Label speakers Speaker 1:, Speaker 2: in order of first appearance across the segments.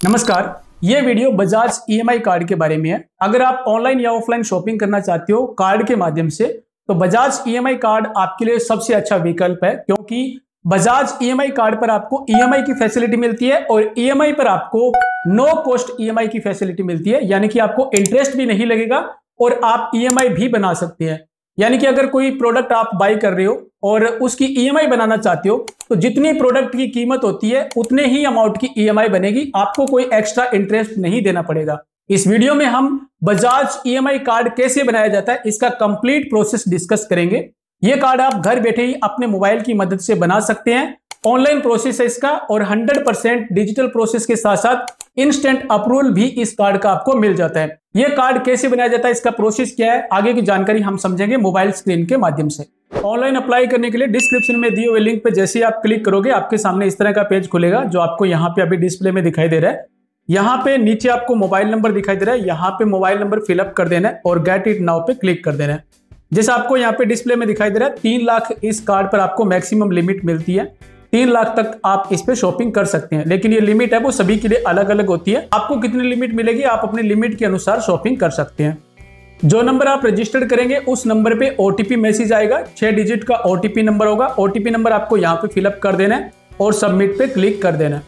Speaker 1: नमस्कार। ये video Bajaj EMI card के बारे में है। अगर आप ऑनलाइन या ऑफलाइन शॉपिंग करना चाहते हो कार्ड के माध्यम से, तो बजाज ईएमआई कार्ड आपके लिए सबसे अच्छा विकल्प है, क्योंकि बजाज ईएमआई कार्ड पर आपको ईएमआई की फैसिलिटी मिलती है और ईएमआई पर आपको नो कॉस्ट ईएमआई की फैसिलिटी मिलती है, यानी कि आपको इंटरेस्ट भी नहीं लगेगा और आप ईएमआई भी बना सकते हैं। यानी कि अगर कोई प्रोडक्ट आप बाई कर रहे हो और उसकी ईएमआई बनाना चाहते हो, तो जितनी प्रोडक्ट की कीमत होती है उतने ही अमाउंट की ईएमआई बनेगी, आपको कोई एक्स्ट्रा इंटरेस्ट नहीं देना पड़ेगा। इस वीडियो में हम बजाज ईएमआई कार्ड कैसे बनाया जाता है इसका कंप्लीट प्रोसेस डिस्कस करेंगे। यह कार्ड आप घर बैठे ही अपने मोबाइल की मदद से बना सकते हैं। ऑनलाइन प्रोसेस है इसका और 100% डिजिटल प्रोसेस के साथ साथ इंस्टेंट अप्रूवल भी इस कार्ड का आपको मिल जाता है। यह कार्ड कैसे बनाया जाता है, इसका प्रोसेस क्या है, आगे की जानकारी हम समझेंगे मोबाइल स्क्रीन के माध्यम से। ऑनलाइन अप्लाई करने के लिए डिस्क्रिप्शन में दिए हुए लिंक पे जैसे ही आप क्लिक करोगे आपके सामने इस तरह का पेज खुलेगा, जो आपको यहाँ पे अभी डिस्प्ले में दिखाई दे रहा है। यहाँ पे नीचे आपको मोबाइल नंबर दिखाई दे रहा है, यहाँ पे मोबाइल नंबर फिलअप कर देना है और गेट इट नाउ पे क्लिक कर देना है। जैसे आपको यहाँ पे डिस्प्ले में दिखाई दे रहा है, 3 लाख इस कार्ड पर आपको मैक्सिमम लिमिट मिलती है। 3 लाख तक आप इस पे शॉपिंग कर सकते हैं, लेकिन ये लिमिट है वो सभी के लिए अलग अलग होती है। आपको कितनी लिमिट मिलेगी आप अपनी लिमिट के अनुसार शॉपिंग कर सकते हैं। जो नंबर आप रजिस्टर्ड करेंगे उस नंबर पे ओटीपी मैसेज आएगा, 6 डिजिट का ओटीपी नंबर होगा। ओटीपी नंबर आपको यहाँ पे फिलअप कर देना है और सबमिट पे क्लिक कर देना है।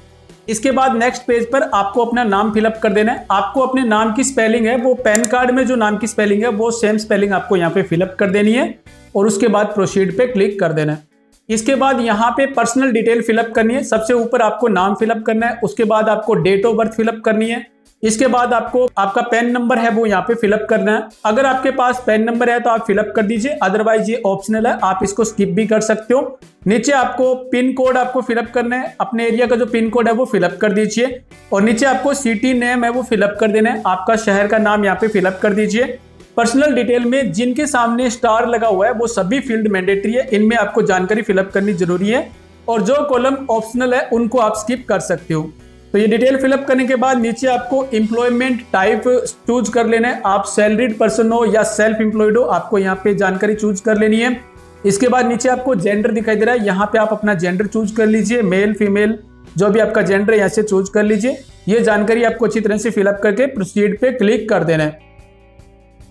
Speaker 1: इसके बाद नेक्स्ट पेज पर आपको अपना नाम फिलअप कर देना है। आपको अपने नाम की स्पेलिंग है वो पैन कार्ड में जो नाम की स्पेलिंग है वो सेम स्पेलिंग आपको यहाँ पे फिलअप कर देनी है और उसके बाद प्रोसीड पे क्लिक कर देना है। इसके बाद यहाँ पे पर्सनल डिटेल फिलअप करनी है। सबसे ऊपर आपको नाम फिलअप करना है, उसके बाद आपको डेट ऑफ बर्थ फिलअप करनी है। इसके बाद आपको आपका पैन नंबर है वो यहाँ पे फिलअप करना है। अगर आपके पास पैन नंबर है तो आप फिलअप कर दीजिए, अदरवाइज ये ऑप्शनल है, आप इसको स्किप भी कर सकते हो। नीचे आपको पिन कोड आपको फिलअप करना है, अपने एरिया का जो पिन कोड है वो फिलअप कर दीजिए और नीचे आपको सिटी नेम है वो फिलअप कर देना है। आपका शहर का नाम यहाँ पे फिलअप कर दीजिए। पर्सनल डिटेल में जिनके सामने स्टार लगा हुआ है वो सभी फील्ड मैंडेटरी है, इनमें आपको जानकारी फिलअप करनी जरूरी है और जो कॉलम ऑप्शनल है उनको आप स्किप कर सकते हो। तो ये डिटेल फिलअप करने के बाद नीचे आपको एम्प्लॉयमेंट टाइप चूज कर लेना है। आप सैलरीड पर्सन हो या सेल्फ एम्प्लॉयड हो, आपको यहाँ पे जानकारी चूज कर लेनी है। इसके बाद नीचे आपको जेंडर दिखाई दे रहा है, यहाँ पे आप अपना जेंडर चूज कर लीजिए, मेल फीमेल जो भी आपका जेंडर है यहाँ से चूज कर लीजिए। ये जानकारी आपको अच्छी तरह से फिलअप करके प्रोसीड पे क्लिक कर देना है।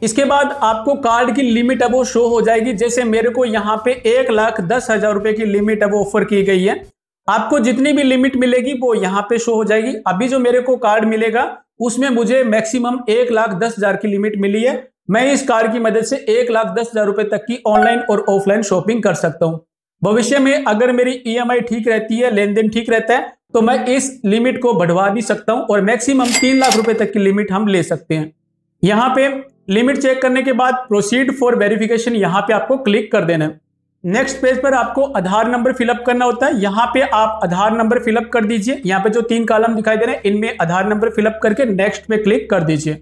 Speaker 1: इसके बाद आपको कार्ड की लिमिट है वो शो हो जाएगी। जैसे मेरे को यहाँ पे 1,10,000 रुपए की लिमिट है वो ऑफर की गई है। आपको जितनी भी लिमिट मिलेगी वो यहाँ पे शो हो जाएगी। अभी जो मेरे को कार्ड मिलेगा उसमें मुझे मैक्सिमम 1,10,000 की लिमिट मिली है। मैं इस कार्ड की मदद से 1,10,000 रुपए तक की ऑनलाइन और ऑफलाइन शॉपिंग कर सकता हूँ। भविष्य में अगर मेरी ईएमआई ठीक रहती है, लेन देन ठीक रहता है, तो मैं इस लिमिट को बढ़वा भी सकता हूँ और मैक्सिमम 3 लाख रुपए तक की लिमिट हम ले सकते हैं। यहाँ पे लिमिट चेक करने के बाद प्रोसीड फॉर वेरिफिकेशन यहाँ पे आपको क्लिक कर देना है। नेक्स्ट पेज पर आपको आधार नंबर फिलअप करना होता है। यहाँ पे आप आधार नंबर फिलअप कर दीजिए। यहाँ पे जो 3 कॉलम दिखाई दे रहे हैं इनमें आधार नंबर फिलअप करके नेक्स्ट पे क्लिक कर दीजिए।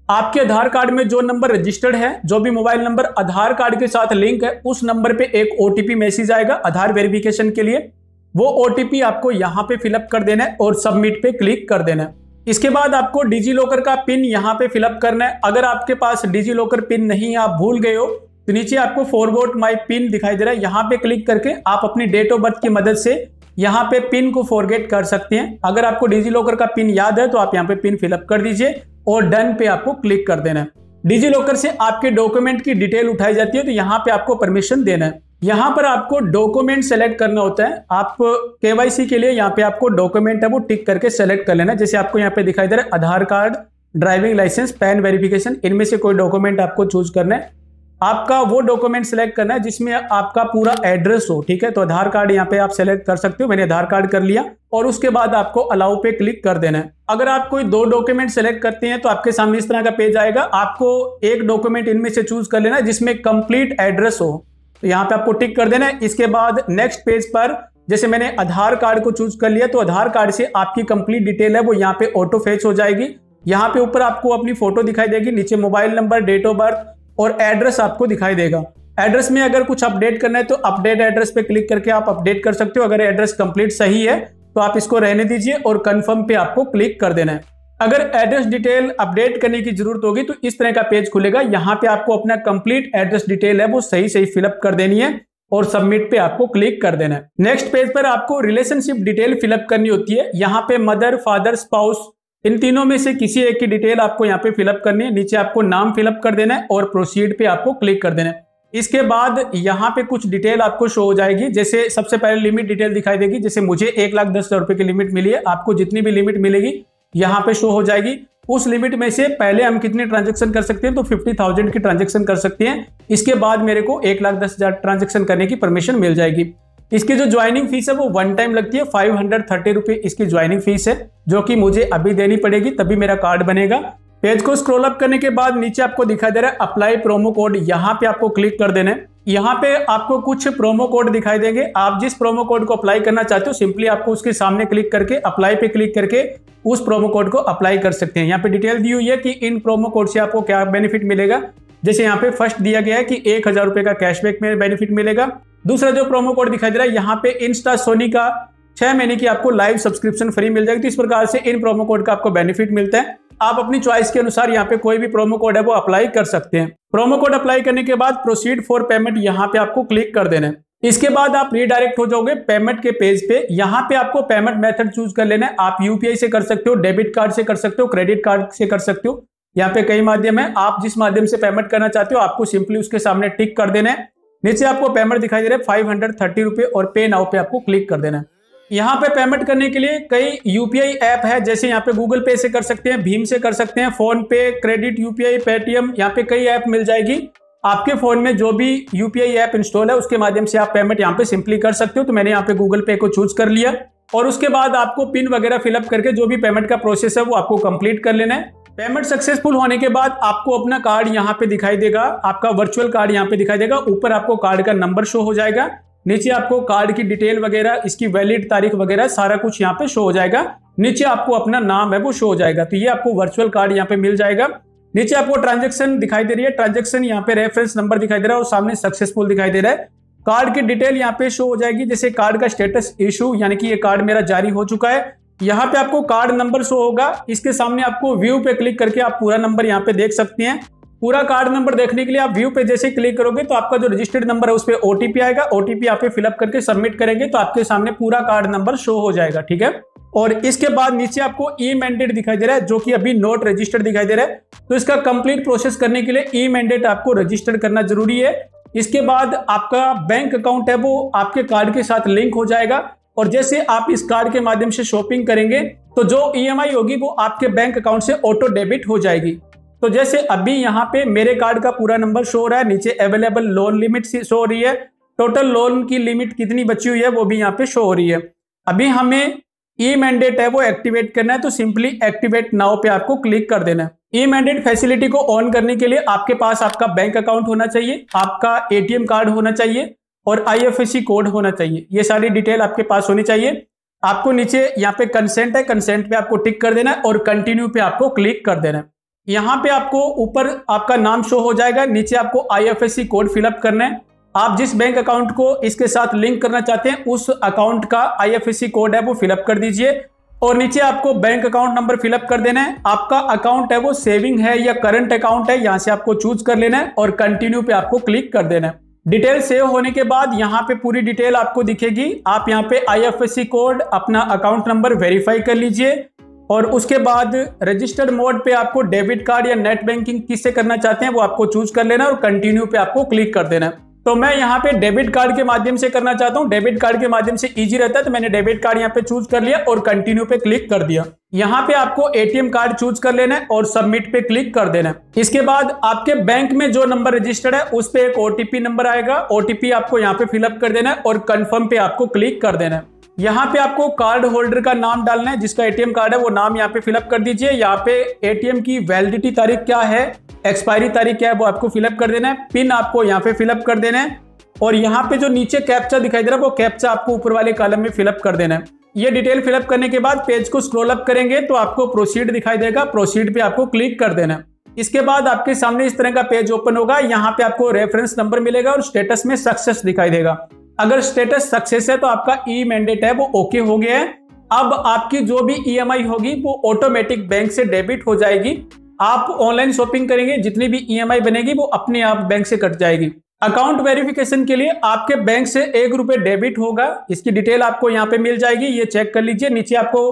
Speaker 1: आपके आधार कार्ड में जो नंबर रजिस्टर्ड है, जो भी मोबाइल नंबर आधार कार्ड के साथ लिंक है, उस नंबर पे एक ओटीपी मैसेज आएगा आधार वेरिफिकेशन के लिए। वो ओटीपी आपको यहाँ पे फिलअप कर देना है और सबमिट पे क्लिक कर देना है। इसके बाद आपको डिजी लॉकर का पिन यहाँ पे फिलअप करना है। अगर आपके पास डिजी लॉकर पिन नहीं है, आप भूल गए हो, तो नीचे आपको फॉरगॉट माय पिन दिखाई दे रहा है, यहाँ पे क्लिक करके आप अपनी डेट ऑफ बर्थ की मदद से यहाँ पे पिन को फॉरगेट कर सकते हैं। अगर आपको डिजी लॉकर का पिन याद है तो आप यहाँ पे पिन फिलअप कर दीजिए और डन पे आपको क्लिक कर देना है। डिजी लॉकर से आपके डॉक्यूमेंट की डिटेल उठाई जाती है, तो यहाँ पे आपको परमिशन देना है। यहाँ पर आपको डॉक्यूमेंट सेलेक्ट करना होता है। आप केवाईसी के लिए यहाँ पे आपको डॉक्यूमेंट है वो टिक करके सेलेक्ट कर लेना है। जैसे आपको यहाँ पे दिखाई दे रहा है Aadhaar card, driving licence, PAN verification, इनमें से कोई डॉक्यूमेंट आपको चूज करना है। आपका वो डॉक्यूमेंट सेलेक्ट करना है जिसमें आपका पूरा एड्रेस हो, ठीक है। तो आधार कार्ड यहाँ पे आप सेलेक्ट कर सकते हो, मैंने आधार कार्ड कर लिया और उसके बाद आपको अलाउ पे क्लिक कर देना है। अगर आप कोई 2 डॉक्यूमेंट सेलेक्ट करते हैं तो आपके सामने इस तरह का पेज आएगा। आपको एक डॉक्यूमेंट इनमें से चूज कर लेना है जिसमें कंप्लीट एड्रेस हो, तो यहाँ पे आपको टिक कर देना है। इसके बाद नेक्स्ट पेज पर जैसे मैंने आधार कार्ड को चूज कर लिया, तो आधार कार्ड से आपकी कंप्लीट डिटेल है वो यहाँ पे ऑटो फेच हो जाएगी। यहाँ पे ऊपर आपको अपनी फोटो दिखाई देगी, नीचे mobile number, date of birth और एड्रेस आपको दिखाई देगा। एड्रेस में अगर कुछ अपडेट करना है तो अपडेट एड्रेस पे क्लिक करके आप अपडेट कर सकते हो। अगर एड्रेस कंप्लीट सही है तो आप इसको रहने दीजिए और कंफर्म पे आपको क्लिक कर देना है। अगर एड्रेस डिटेल अपडेट करने की जरूरत होगी तो इस तरह का पेज खुलेगा। यहाँ पे आपको अपना कंप्लीट एड्रेस डिटेल है वो सही सही फिलअप कर देनी है और सबमिट पे आपको क्लिक कर देना है। नेक्स्ट पेज पर आपको रिलेशनशिप डिटेल फिलअप करनी होती है। यहाँ पे मदर, फादर, स्पाउस इन तीनों में से किसी एक की डिटेल आपको यहाँ पे फिलअप करनी है। नीचे आपको नाम फिलअप कर देना है और प्रोसीड पे आपको क्लिक कर देना है। इसके बाद यहाँ पे कुछ डिटेल आपको शो हो जाएगी। जैसे सबसे पहले लिमिट डिटेल दिखाई देगी। जैसे मुझे 1,10,000 रुपए की लिमिट मिली है, आपको जितनी भी लिमिट मिलेगी यहाँ पे शो हो जाएगी। उस लिमिट में से पहले हम कितनी ट्रांजेक्शन कर सकते हैं, तो 50,000 की ट्रांजेक्शन कर सकते हैं। इसके बाद मेरे को 1,10,000 ट्रांजेक्शन करने की परमिशन मिल जाएगी। इसकी जो ज्वाइनिंग फीस है वो वन टाइम लगती है, 530 रुपए इसकी ज्वाइनिंग फीस है, जो कि मुझे अभी देनी पड़ेगी, तभी मेरा कार्ड बनेगा। पेज को स्क्रॉल अप करने के बाद नीचे आपको दिखाई दे रहा है अप्लाई प्रोमो कोड, यहाँ पे आपको क्लिक कर देना है। यहाँ पे आपको कुछ प्रोमो कोड दिखाई देंगे। आप जिस प्रोमो कोड को अप्लाई करना चाहते हो सिंपली आपको उसके सामने क्लिक करके अप्लाई पे क्लिक करके उस प्रोमो कोड को अप्लाई कर सकते हैं। यहाँ पे डिटेल दी हुई है कि इन प्रोमो कोड से आपको क्या बेनिफिट मिलेगा। जैसे यहाँ पे फर्स्ट दिया गया है कि 1,000 रुपए का कैशबैक में बेनिफिट मिलेगा। दूसरा जो प्रोमो कोड दिखाई दे रहा है यहाँ पे इंस्टा सोनी का 6 महीने की आपको लाइव सब्सक्रिप्शन फ्री मिल जाएगी। तो इस प्रकार से इन प्रोमो कोड का आपको बेनिफिट मिलता है। आप अपनी चॉइस के अनुसार यहाँ पे कोई भी प्रोमो कोड है वो अप्लाई कर सकते हैं। प्रोमो कोड अप्लाई करने के बाद प्रोसीड फॉर पेमेंट यहाँ पे आपको क्लिक कर देना है। इसके बाद आप रीडायरेक्ट हो जाओगे पेमेंट के पेज पे। यहाँ पे आपको पेमेंट मेथड चूज कर लेना है। आप यूपीआई से कर सकते हो, डेबिट कार्ड से कर सकते हो, क्रेडिट कार्ड से कर सकते हो। यहाँ पे कई माध्यम है, आप जिस माध्यम से पेमेंट करना चाहते हो आपको सिंपली उसके सामने टिक कर देना है। नीचे आपको पेमेंट दिखाई दे रहा है 530 रुपए और पे नाउ पे आपको क्लिक कर देना है। यहाँ पे पेमेंट करने के लिए कई यूपीआई ऐप है। जैसे यहाँ पे गूगल पे से कर सकते हैं, भीम से कर सकते हैं, फोन पे, क्रेडिट यूपीआई, पेटीएम, यहाँ पे कई ऐप मिल जाएगी। आपके फोन में जो भी यूपीआई ऐप इंस्टॉल है उसके माध्यम से आप पेमेंट यहाँ पे सिंपली कर सकते हो। तो मैंने यहाँ पे गूगल पे को चूज कर लिया और उसके बाद आपको पिन वगैरह फिलअप करके जो भी पेमेंट का प्रोसेस है वो आपको कंप्लीट कर लेना है। पेमेंट सक्सेसफुल होने के बाद आपको अपना कार्ड यहाँ पे दिखाई देगा, आपका वर्चुअल कार्ड यहाँ पे दिखाई देगा। ऊपर आपको कार्ड का नंबर शो हो जाएगा, नीचे आपको कार्ड की डिटेल वगैरह, इसकी वैलिड तारीख वगैरह सारा कुछ यहाँ पे शो हो जाएगा। नीचे आपको अपना नाम है वो शो हो जाएगा। तो ये आपको वर्चुअल कार्ड यहाँ पे मिल जाएगा। नीचे आपको ट्रांजेक्शन दिखाई दे रही है, ट्रांजेक्शन यहाँ पे रेफरेंस नंबर दिखाई दे रहा है और सामने सक्सेसफुल दिखाई दे रहा है। कार्ड की डिटेल यहाँ पे शो हो जाएगी। जैसे कार्ड का स्टेटस इशू, यानी कि ये कार्ड मेरा जारी हो चुका है। यहाँ पे आपको कार्ड नंबर शो होगा। इसके सामने आपको व्यू पे क्लिक करके आप पूरा नंबर यहाँ पे देख सकते हैं। पूरा कार्ड नंबर देखने के लिए आप व्यू पे जैसे क्लिक करोगे तो आपका जो रजिस्टर्ड नंबर है उस पर ओटीपी आएगा। ओटीपी आप फिलअप करके सबमिट करेंगे तो आपके सामने पूरा कार्ड नंबर शो हो जाएगा। ठीक है, और इसके बाद नीचे आपको ई मैंडेट दिखाई दे रहा है, जो कि अभी नोट रजिस्टर्ड दिखाई दे रहा है। तो इसका कंप्लीट प्रोसेस करने के लिए ई मैंडेट आपको रजिस्टर्ड करना जरूरी है। इसके बाद आपका बैंक अकाउंट है वो आपके कार्ड के साथ लिंक हो जाएगा और जैसे आप इस कार्ड के माध्यम से शॉपिंग करेंगे तो जो ईएमआई होगी वो आपके बैंक अकाउंट से ऑटो डेबिट हो जाएगी। तो जैसे अभी यहाँ पे मेरे कार्ड का पूरा नंबर शो हो रहा है, नीचे अवेलेबल लोन लिमिट शो हो रही है, टोटल लोन की लिमिट कितनी बची हुई है वो भी यहाँ पे शो हो रही है। अभी हमें ई मैंडेट है वो एक्टिवेट करना है, तो सिंपली एक्टिवेट नाउ पे आपको क्लिक कर देना है। ई मैंडेट फैसिलिटी को ऑन करने के लिए आपके पास आपका बैंक अकाउंट होना चाहिए, आपका एटीएम कार्ड होना चाहिए और आईएफएससी कोड होना चाहिए। ये सारी डिटेल आपके पास होनी चाहिए। आपको नीचे यहाँ पे कंसेंट है, कंसेंट पे आपको टिक कर देना है और कंटिन्यू पे आपको क्लिक कर देना है। यहाँ पे आपको ऊपर आपका नाम शो हो जाएगा, नीचे आपको आईएफएससी कोड फिलअप करना है। आप जिस बैंक अकाउंट को इसके साथ लिंक करना चाहते हैं उस अकाउंट का आईएफएससी कोड है वो फिलअप कर दीजिए और नीचे आपको बैंक अकाउंट नंबर फिलअप कर देना है। आपका अकाउंट है वो सेविंग है या करंट अकाउंट है, यहाँ से आपको चूज कर लेना है और कंटिन्यू पे आपको क्लिक कर देना है। डिटेल सेव होने के बाद यहाँ पे पूरी डिटेल आपको दिखेगी। आप यहाँ पे आईएफएससी कोड, अपना अकाउंट नंबर वेरीफाई कर लीजिए और उसके बाद रजिस्टर्ड मोड पे आपको डेबिट कार्ड या नेट बैंकिंग किससे करना चाहते हैं वो आपको चूज कर लेना और कंटिन्यू पे आपको क्लिक कर देना है। तो मैं यहाँ पे डेबिट कार्ड के माध्यम से करना चाहता हूँ, डेबिट कार्ड के माध्यम से इजी रहता है, तो मैंने डेबिट कार्ड यहाँ पे चूज कर लिया और कंटिन्यू पे क्लिक कर दिया। यहाँ पे आपको एटीएम कार्ड चूज कर लेना है और सबमिट पे क्लिक कर देना है। इसके बाद आपके बैंक में जो नंबर रजिस्टर्ड है उस पे एक ओटीपी नंबर आएगा, ओटीपी आपको यहाँ पे फिलअप कर देना है और कंफर्म पे आपको क्लिक कर देना है। यहाँ पे आपको कार्ड होल्डर का नाम डालना है, जिसका एटीएम कार्ड है वो नाम यहाँ पे फिलअप कर दीजिए। यहाँ पे एटीएम की वैलिडिटी तारीख क्या है, एक्सपायरी तारीख क्या है वो आपको फिलअप कर देना है। पिन आपको यहाँ पे फिलअप कर देना है और यहाँ पे जो नीचे कैप्चा दिखाई दे रहा है वो कैप्चा आपको ऊपर वाले कॉलम में फिलअप कर देना है। ये डिटेल फिलअप करने के बाद पेज को स्क्रॉल अप करेंगे तो आपको प्रोसीड दिखाई देगा, प्रोसीड पे आपको क्लिक कर देना है। इसके बाद आपके सामने इस तरह का पेज ओपन होगा। यहाँ पे आपको रेफरेंस नंबर मिलेगा और स्टेटस में सक्सेस दिखाई देगा। अगर स्टेटस सक्सेस है तो आपका ई मैंडेट है वो ओके हो गया है। अब आपकी जो भी ईएमआई होगी वो ऑटोमेटिक बैंक से डेबिट हो जाएगी। आप ऑनलाइन शॉपिंग करेंगे, जितनी भी ईएमआई बनेगी वो अपने आप बैंक से कट जाएगी। अकाउंट वेरिफिकेशन के लिए आपके बैंक से ₹1 डेबिट होगा, इसकी डिटेल आपको यहाँ पे मिल जाएगी, ये चेक कर लीजिए। नीचे आपको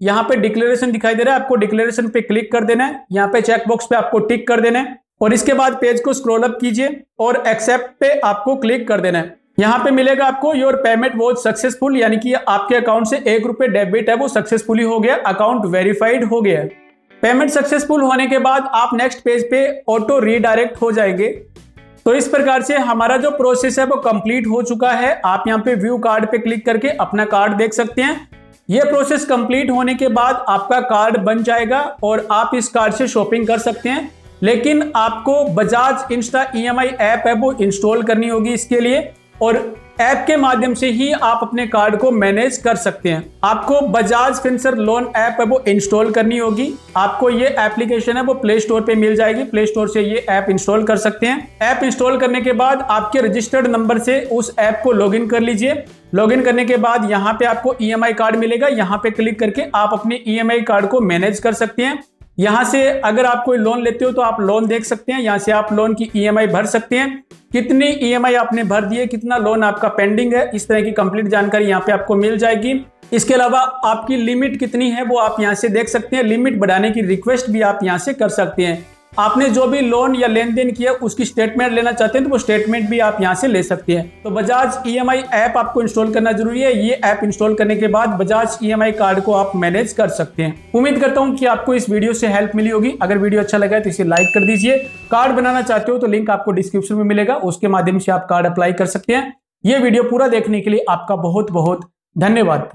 Speaker 1: यहाँ पे डिक्लेरेशन दिखाई दे रहा है, आपको डिक्लेरेशन पे क्लिक कर देना है। यहाँ पे चेकबॉक्स पे आपको टिक कर देना है और इसके बाद पेज को स्क्रॉल अप कीजिए और एक्सेप्ट पे आपको क्लिक कर देना है। यहाँ पे मिलेगा आपको योर पेमेंट वॉज सक्सेसफुल, यानी कि आपके अकाउंट से 1 रुपये डेबिट है वो सक्सेसफुली हो गया, अकाउंट वेरीफाइड हो गया। पेमेंट सक्सेसफुल होने के बाद आप नेक्स्ट पेज पे ऑटो रीडायरेक्ट हो जाएंगे। तो इस प्रकार से हमारा जो प्रोसेस है वो कंप्लीट हो चुका है। आप यहाँ पे व्यू कार्ड पे क्लिक करके अपना कार्ड देख सकते हैं। ये प्रोसेस कंप्लीट होने के बाद आपका कार्ड बन जाएगा और आप इस कार्ड से शॉपिंग कर सकते हैं। लेकिन आपको बजाज इंस्टा EMI ऐप है वो इंस्टॉल करनी होगी इसके लिए, और ऐप के माध्यम से ही आप अपने कार्ड को मैनेज कर सकते हैं। आपको बजाज फिनसर्व लोन ऐप है वो इंस्टॉल करनी होगी। आपको ये एप्लीकेशन है वो प्ले स्टोर पे मिल जाएगी, प्ले स्टोर से ये ऐप इंस्टॉल कर सकते हैं। ऐप इंस्टॉल करने के बाद आपके रजिस्टर्ड नंबर से उस ऐप को लॉगिन कर लीजिए। लॉगिन करने के बाद यहाँ पे आपको EMI कार्ड मिलेगा, यहाँ पे क्लिक करके आप अपने EMI कार्ड को मैनेज कर सकते हैं। यहाँ से अगर आप कोई लोन लेते हो तो आप लोन देख सकते हैं, यहाँ से आप लोन की EMI भर सकते हैं, कितनी EMI आपने भर दी है, कितना लोन आपका पेंडिंग है, इस तरह की कंप्लीट जानकारी यहाँ पे आपको मिल जाएगी। इसके अलावा आपकी लिमिट कितनी है वो आप यहाँ से देख सकते हैं। लिमिट बढ़ाने की रिक्वेस्ट भी आप यहाँ से कर सकते हैं। आपने जो भी लोन या लेन देन किया उसकी स्टेटमेंट लेना चाहते हैं तो वो स्टेटमेंट भी आप यहाँ से ले सकते हैं। तो बजाज EMI ऐप आपको इंस्टॉल करना जरूरी है। ये ऐप इंस्टॉल करने के बाद बजाज EMI कार्ड को आप मैनेज कर सकते हैं। उम्मीद करता हूँ कि आपको इस वीडियो से हेल्प मिली होगी। अगर वीडियो अच्छा लगा है तो इसे लाइक कर दीजिए। कार्ड बनाना चाहते हो तो लिंक आपको डिस्क्रिप्शन में मिलेगा, उसके माध्यम से आप कार्ड अप्लाई कर सकते हैं। ये वीडियो पूरा देखने के लिए आपका बहुत बहुत धन्यवाद।